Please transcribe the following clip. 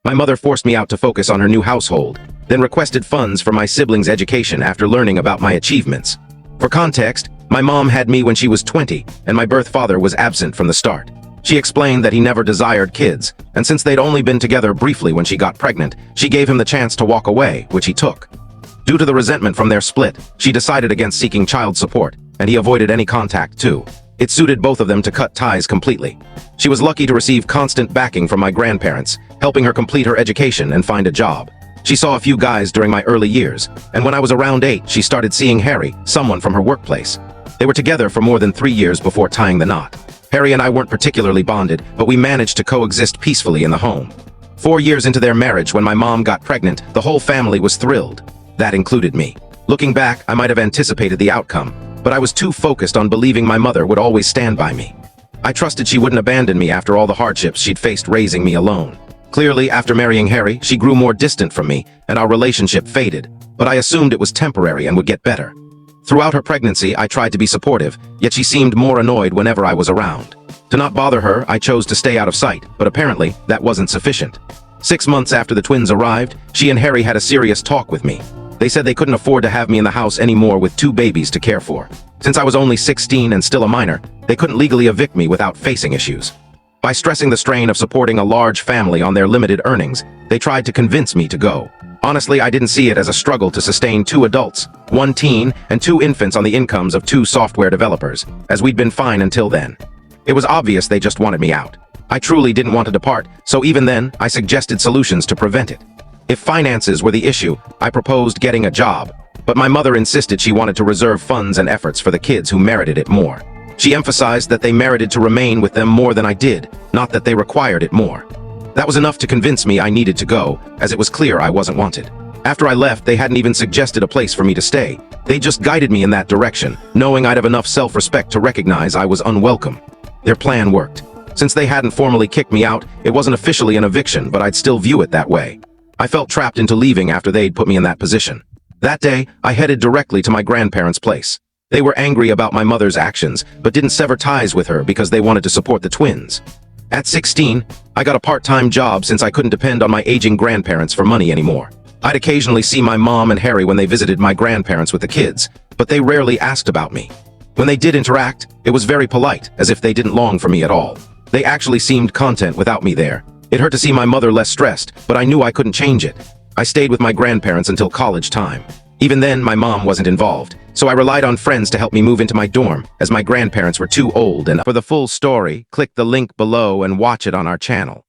My mother forced me out to focus on her new household, then requested funds for my siblings' education after learning about my achievements. For context, my mom had me when she was 20, and my birth father was absent from the start. She explained that he never desired kids, and since they'd only been together briefly when she got pregnant, she gave him the chance to walk away, which he took. Due to the resentment from their split, she decided against seeking child support, and he avoided any contact too. It suited both of them to cut ties completely. She was lucky to receive constant backing from my grandparents, helping her complete her education and find a job. She saw a few guys during my early years, and when I was around 8, she started seeing Harry, someone from her workplace. They were together for more than 3 years before tying the knot. Harry and I weren't particularly bonded, but we managed to coexist peacefully in the home. 4 years into their marriage, when my mom got pregnant, the whole family was thrilled. That included me. Looking back, I might have anticipated the outcome, but I was too focused on believing my mother would always stand by me. I trusted she wouldn't abandon me after all the hardships she'd faced raising me alone. Clearly, after marrying Harry, she grew more distant from me, and our relationship faded, but I assumed it was temporary and would get better. Throughout her pregnancy, I tried to be supportive, yet she seemed more annoyed whenever I was around. To not bother her, I chose to stay out of sight, but apparently, that wasn't sufficient. 6 months after the twins arrived, she and Harry had a serious talk with me. They said they couldn't afford to have me in the house anymore with 2 babies to care for. Since I was only 16 and still a minor, they couldn't legally evict me without facing issues. By stressing the strain of supporting a large family on their limited earnings, they tried to convince me to go. Honestly, I didn't see it as a struggle to sustain 2 adults, 1 teen, and 2 infants on the incomes of 2 software developers, as we'd been fine until then. It was obvious they just wanted me out. I truly didn't want to depart, so even then, I suggested solutions to prevent it. If finances were the issue, I proposed getting a job, but my mother insisted she wanted to reserve funds and efforts for the kids who merited it more. She emphasized that they merited to remain with them more than I did, not that they required it more. That was enough to convince me I needed to go, as it was clear I wasn't wanted. After I left, they hadn't even suggested a place for me to stay. They just guided me in that direction, knowing I'd have enough self-respect to recognize I was unwelcome. Their plan worked. Since they hadn't formally kicked me out, it wasn't officially an eviction, but I'd still view it that way. I felt trapped into leaving after they'd put me in that position. That day, I headed directly to my grandparents' place. They were angry about my mother's actions, but didn't sever ties with her because they wanted to support the twins. At 16, I got a part-time job since I couldn't depend on my aging grandparents for money anymore. I'd occasionally see my mom and Harry when they visited my grandparents with the kids, but they rarely asked about me. When they did interact, it was very polite, as if they didn't long for me at all. They actually seemed content without me there. It hurt to see my mother less stressed, but I knew I couldn't change it. I stayed with my grandparents until college time. Even then, my mom wasn't involved, so I relied on friends to help me move into my dorm, as my grandparents were too old. And for the full story, click the link below and watch it on our channel.